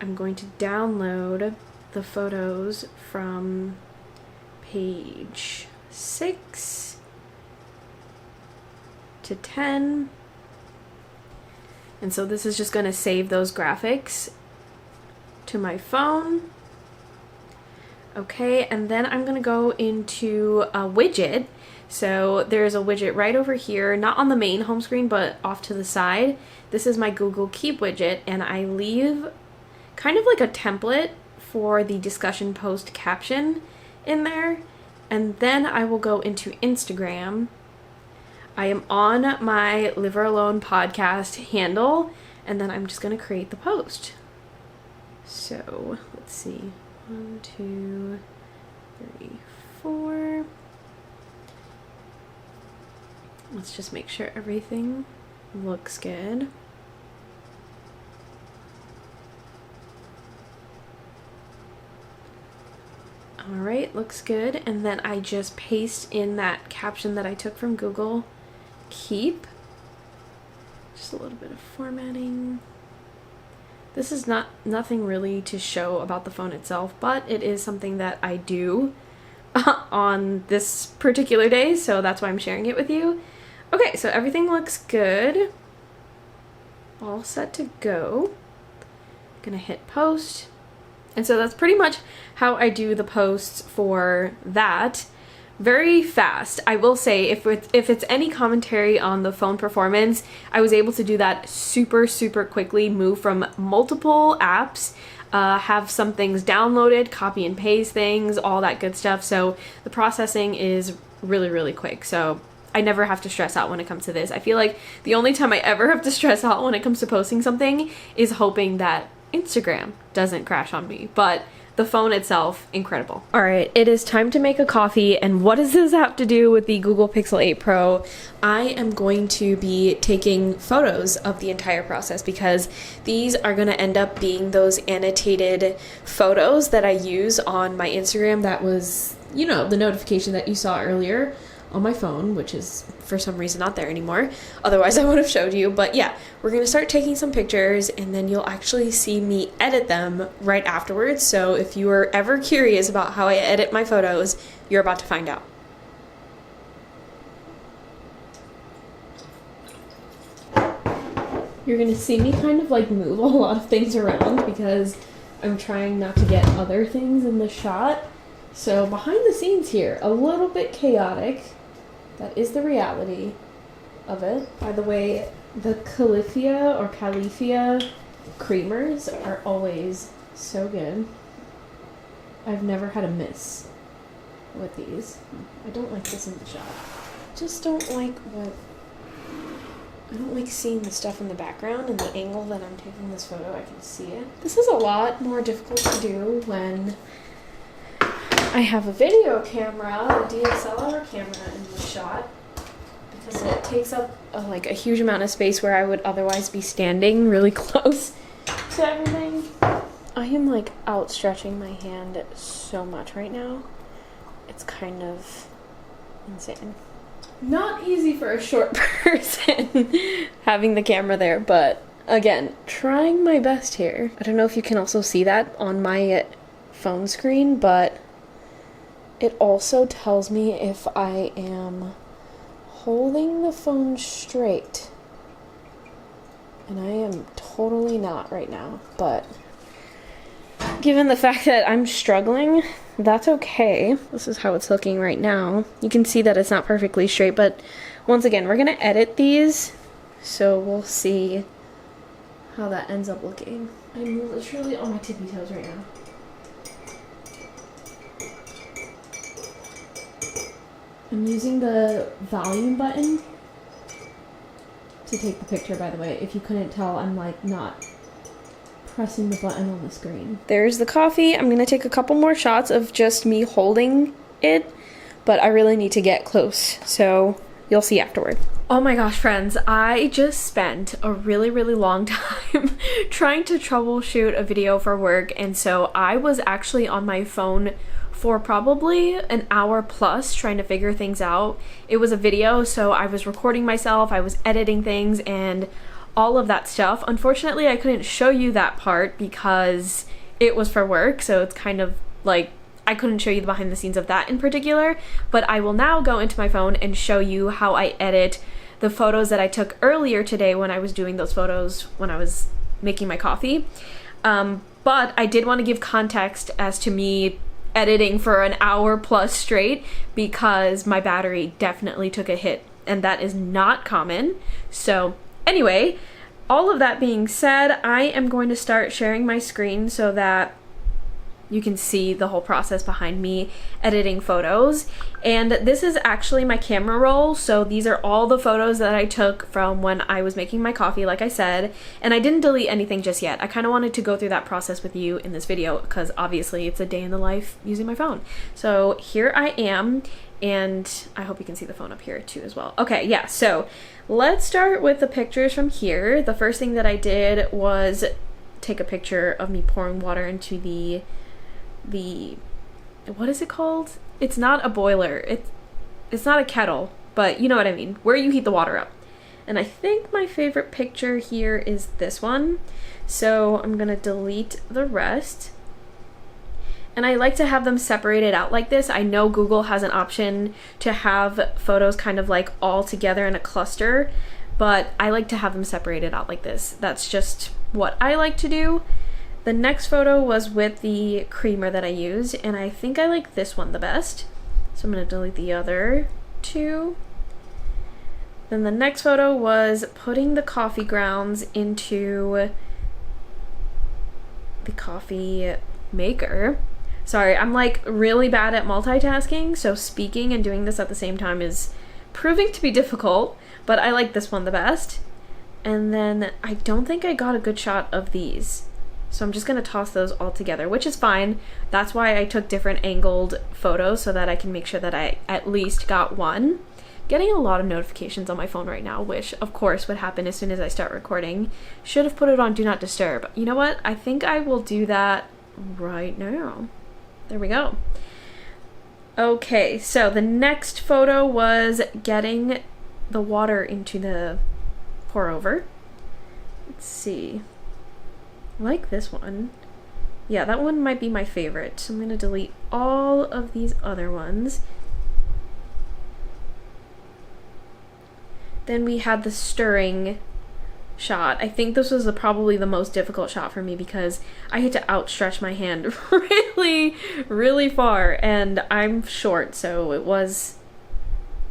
I'm going to download the photos from page 6 to 10. And so this is just going to save those graphics to my phone. Okay, and then I'm going to go into a widget. So there's a widget right over here, not on the main home screen, but off to the side. This is my Google Keep widget, and I leave kind of like a template for the discussion post caption in there. And then I will go into Instagram. I am on my Live or Alone podcast handle, and then I'm just going to create the post. So let's see, 1, 2, 3, 4. Let's just make sure everything looks good. Alright, looks good. And then I just paste in that caption that I took from Google Keep. Just a little bit of formatting. This is nothing really to show about the phone itself, but it is something that I do on this particular day, so that's why I'm sharing it with you. Okay, so everything looks good. All set to go. Gonna hit post. And so that's pretty much how I do the posts for that. Very fast. I will say, if it's any commentary on the phone performance, I was able to do that super quickly, move from multiple apps, have some things downloaded, copy and paste things, all that good stuff. So the processing is really quick. So I never have to stress out when it comes to this. I feel like the only time I ever have to stress out when it comes to posting something is hoping that Instagram doesn't crash on me. But the phone itself, incredible. All right, it is time to make a coffee. And what does this have to do with the Google Pixel 8 Pro? I am going to be taking photos of the entire process because these are going to end up being those annotated photos that I use on my Instagram. That was, you know, the notification that you saw earlier on my phone, which is for some reason not there anymore. Otherwise I would have showed you. But yeah, we're gonna start taking some pictures, and then you'll actually see me edit them right afterwards. So if you are ever curious about how I edit my photos, you're about to find out. You're gonna see me kind of like move a lot of things around because I'm trying not to get other things in the shot. So behind the scenes here, a little bit chaotic. That is the reality of it. By the way, the Califia or Califia creamers are always so good. I've never had a miss with these. I don't like this in the shot. Just don't like I don't like seeing the stuff in the background, and the angle that I'm taking this photo, I can see it. This is a lot more difficult to do when I have a video camera, a DSLR camera in the shot, because it takes up like a huge amount of space where I would otherwise be standing really close to everything. I am like outstretching my hand so much right now. It's kind of insane. Not easy for a short person having the camera there, but again, trying my best here. I don't know if you can also see that on my phone screen, but it also tells me if I am holding the phone straight. And I am totally not right now, but given the fact that I'm struggling, that's okay. This is how it's looking right now. You can see that it's not perfectly straight, but once again, we're gonna edit these, so we'll see how that ends up looking. I'm literally on my tippy toes right now. I'm using the volume button to take the picture, by the way. If you couldn't tell, I'm like not pressing the button on the screen. There's the coffee. I'm gonna take a couple more shots of just me holding it, but I really need to get close, so you'll see afterward. Oh my gosh, friends, I just spent a really long time trying to troubleshoot a video for work, and so I was actually on my phone for probably an hour plus trying to figure things out. It was a video, so I was recording myself, I was editing things, and all of that stuff. Unfortunately, I couldn't show you that part because it was for work, so it's kind of like I couldn't show you the behind the scenes of that in particular, but I will now go into my phone and show you how I edit the photos that I took earlier today when I was doing those photos when I was making my coffee. But I did want to give context as to me editing for an hour plus straight because my battery definitely took a hit, and that is not common. So anyway, all of that being said, I am going to start sharing my screen so that you can see the whole process behind me editing photos. And this is actually my camera roll, so these are all the photos that I took from when I was making my coffee, like I said, and I didn't delete anything just yet. I kind of wanted to go through that process with you in this video because obviously it's a day in the life using my phone. So here I am, and I hope you can see the phone up here too as well. Okay, yeah, so let's start with the pictures from here. The first thing that I did was take a picture of me pouring water into the what is it called? It's not a boiler. It's not a kettle, but you know what I mean, where you heat the water up. And I think my favorite picture here is this one. So I'm gonna delete the rest. And I like to have them separated out like this. I know Google has an option to have photos kind of like all together in a cluster, but I like to have them separated out like this. That's just what I like to do. The next photo was with the creamer that I used, and I think I like this one the best. So I'm going to delete the other two. Then the next photo was putting the coffee grounds into the coffee maker. Sorry, I'm like really bad at multitasking, so speaking and doing this at the same time is proving to be difficult, but I like this one the best. And then I don't think I got a good shot of these. So I'm just going to toss those all together, which is fine. That's why I took different angled photos so that I can make sure that I at least got one. Getting a lot of notifications on my phone right now, which of course would happen as soon as I start recording. Should have put it on Do Not Disturb. You know what? I think I will do that right now. There we go. Okay, so the next photo was getting the water into the pour over. Let's see. I like this one. Yeah, that one might be my favorite. So I'm going to delete all of these other ones. Then we had the stirring shot. I think this was probably the most difficult shot for me because I had to outstretch my hand really, really far, and I'm short, so it was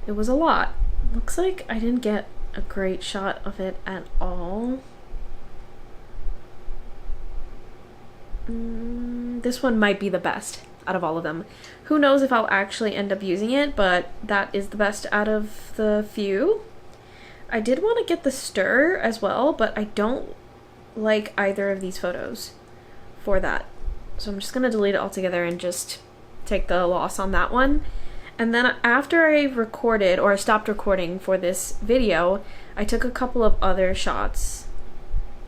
a lot. Looks like I didn't get a great shot of it at all. This one might be the best out of all of them. Who knows if I'll actually end up using it, but that is the best out of the few. I did want to get the stir as well, but I don't like either of these photos for that. So I'm just going to delete it all together and just take the loss on that one. And then after I recorded, or I stopped recording for this video, I took a couple of other shots.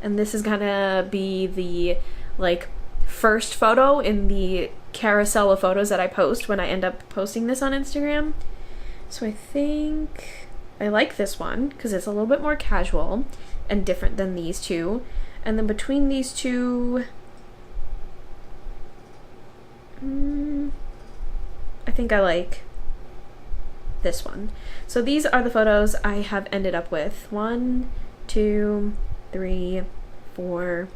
And this is gonna be the like first photo in the carousel of photos that I post when I end up posting this on Instagram. So I think I like this one because it's a little bit more casual and different than these two. And then between these two, I think I like this one. So these are the photos I have ended up with. 1, 2, 3, 4,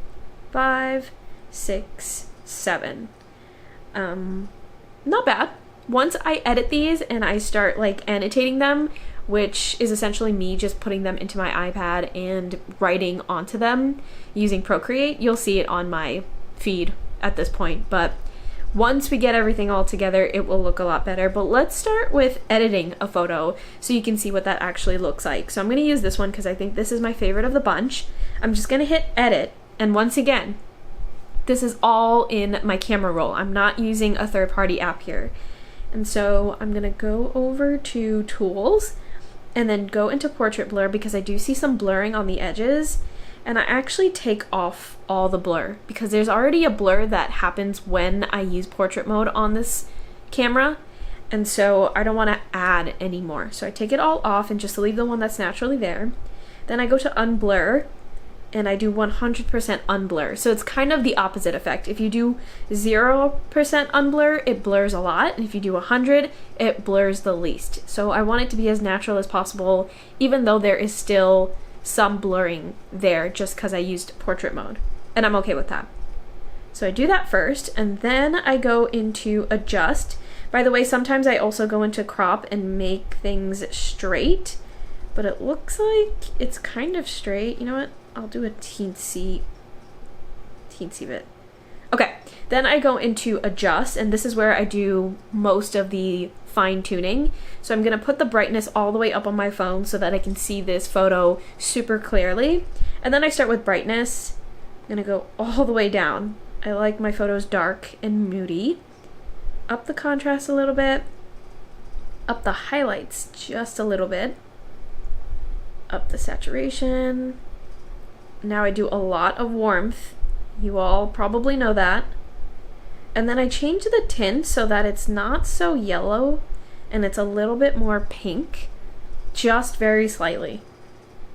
5, 6, 7. Not bad. Once I edit these and I start like annotating them, which is essentially me just putting them into my iPad and writing onto them using Procreate, you'll see it on my feed at this point. But once we get everything all together, it will look a lot better. But let's start with editing a photo so you can see what that actually looks like. So I'm going to use this one because I think this is my favorite of the bunch. I'm just going to hit edit. And once again, this is all in my camera roll. I'm not using a third-party app here. And so I'm going to go over to tools and then go into portrait blur because I do see some blurring on the edges. And I actually take off all the blur because there's already a blur that happens when I use portrait mode on this camera. And so I don't want to add any more. So I take it all off and just leave the one that's naturally there. Then I go to unblur and I do 100% unblur. So it's kind of the opposite effect. If you do 0% unblur, it blurs a lot, and if you do 100, it blurs the least. So I want it to be as natural as possible, even though there is still some blurring there just because I used portrait mode, and I'm okay with that. So I do that first, and then I go into adjust. By the way, sometimes I also go into crop and make things straight, but it looks like it's kind of straight. You know what? I'll do a teensy bit. Okay, then I go into adjust, and this is where I do most of the fine tuning. So I'm gonna put the brightness all the way up on my phone so that I can see this photo super clearly. And then I start with brightness. I'm gonna go all the way down. I like my photos dark and moody. Up the contrast a little bit. Up the highlights just a little bit. Up the saturation. Now I do a lot of warmth. You all probably know that. And then I change the tint so that it's not so yellow and it's a little bit more pink, just very slightly.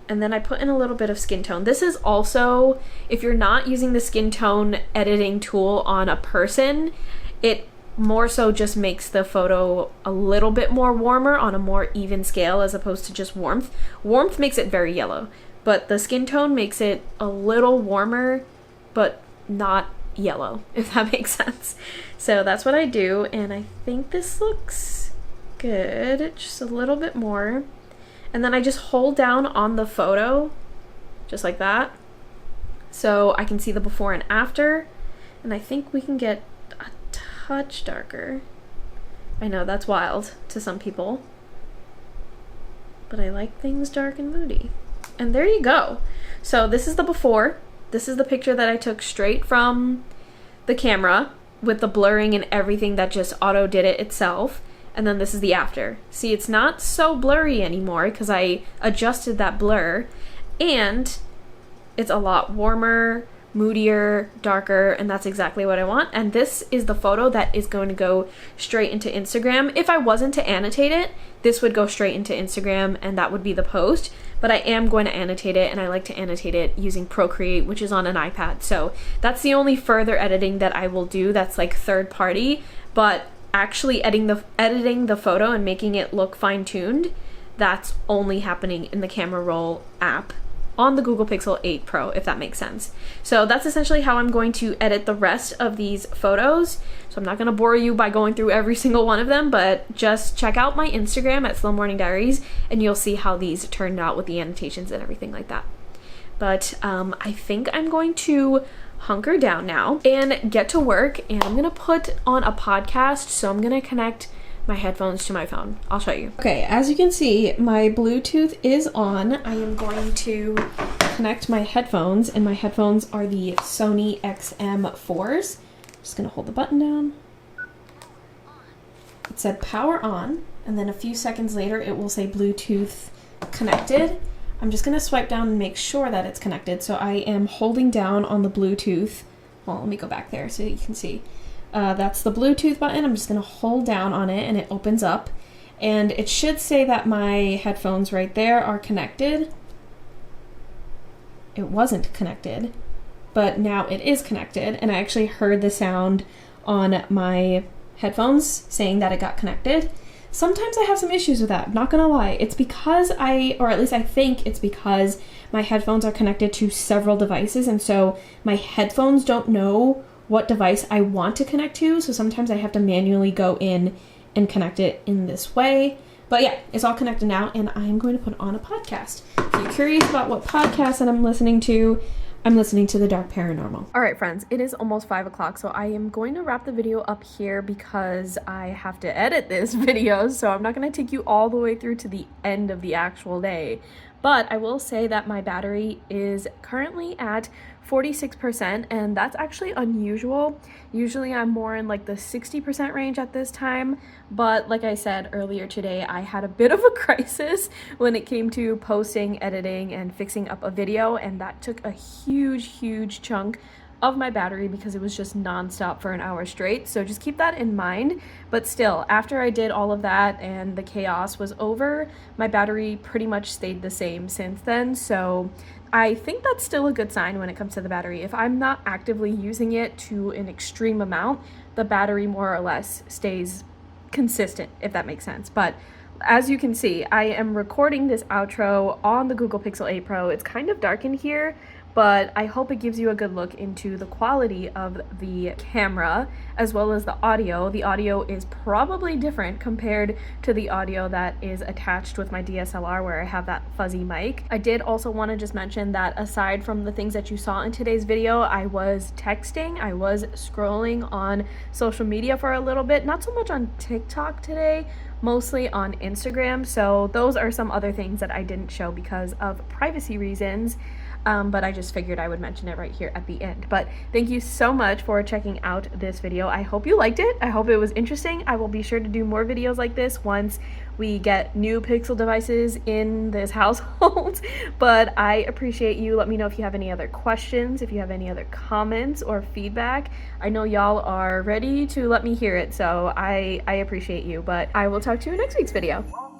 And then I put in a little bit of skin tone. This is also, if you're not using the skin tone editing tool on a person, it more so just makes the photo a little bit more warmer on a more even scale as opposed to just warmth. Warmth makes it very yellow, but the skin tone makes it a little warmer, but not yellow, if that makes sense. So that's what I do, and I think this looks good, just a little bit more. And then I just hold down on the photo, just like that, so I can see the before and after, and I think we can get a touch darker. I know that's wild to some people, but I like things dark and moody. And there you go. So this is the before. This is the picture that I took straight from the camera with the blurring and everything that just auto did it itself. And then this is the after. See, it's not so blurry anymore because I adjusted that blur, and it's a lot warmer, moodier, darker, and that's exactly what I want. And this is the photo that is going to go straight into Instagram. If I wasn't to annotate it, this would go straight into Instagram and that would be the post, but I am going to annotate it, and I like to annotate it using Procreate, which is on an iPad. So that's the only further editing that I will do that's like third party, but actually editing the photo and making it look fine-tuned, that's only happening in the Camera Roll app on the Google Pixel 8 Pro, if that makes sense. So that's essentially how I'm going to edit the rest of these photos. So I'm not going to bore you by going through every single one of them, but just check out my Instagram at slowmorningdiaries and you'll see how these turned out with the annotations and everything like that. But I think I'm going to hunker down now and get to work, and I'm gonna put on a podcast, so I'm gonna connect my headphones to my phone. I'll show you. Okay, as you can see, my Bluetooth is on. I am going to connect my headphones, and my headphones are the Sony XM4s. Just gonna hold the button down. It said power on, and then a few seconds later it will say Bluetooth connected. I'm just going to swipe down and make sure that it's connected. So I am holding down on the Bluetooth. Well, let me go back there so you can see. That's the Bluetooth button. I'm just going to hold down on it and it opens up. And it should say that my headphones right there are connected. It wasn't connected, but now it is connected. And I actually heard the sound on my headphones saying that it got connected. Sometimes I have some issues with that, I'm not gonna lie. It's because or at least I think it's because my headphones are connected to several devices, and so my headphones don't know what device I want to connect to, so sometimes I have to manually go in and connect it in this way. But yeah, it's all connected now, and I'm going to put on a podcast. If you're curious about what podcast that I'm listening to The Dark Paranormal. All right, friends, it is almost 5 o'clock, so I am going to wrap the video up here because I have to edit this video, so I'm not going to take you all the way through to the end of the actual day. But I will say that my battery is currently at 46%, and that's actually unusual. Usually I'm more in like the 60% range at this time, but like I said earlier today, I had a bit of a crisis when it came to posting, editing, and fixing up a video, and that took a huge chunk of my battery because it was just nonstop for an hour straight. So just keep that in mind. But still, after I did all of that and the chaos was over, my battery pretty much stayed the same since then. So I think that's still a good sign when it comes to the battery. If I'm not actively using it to an extreme amount, the battery more or less stays consistent, if that makes sense. But as you can see, I am recording this outro on the Google Pixel 8 Pro. It's kind of dark in here, but I hope it gives you a good look into the quality of the camera as well as the audio. The audio is probably different compared to the audio that is attached with my DSLR where I have that fuzzy mic. I did also want to just mention that aside from the things that you saw in today's video, I was texting, I was scrolling on social media for a little bit, not so much on TikTok today, mostly on Instagram. So those are some other things that I didn't show because of privacy reasons. But I just figured I would mention it right here at the end. But thank you so much for checking out this video. I hope you liked it. I hope it was interesting. I will be sure to do more videos like this once we get new Pixel devices in this household. But I appreciate you. Let me know if you have any other questions, if you have any other comments or feedback. I know y'all are ready to let me hear it, so I appreciate you. But I will talk to you in next week's video.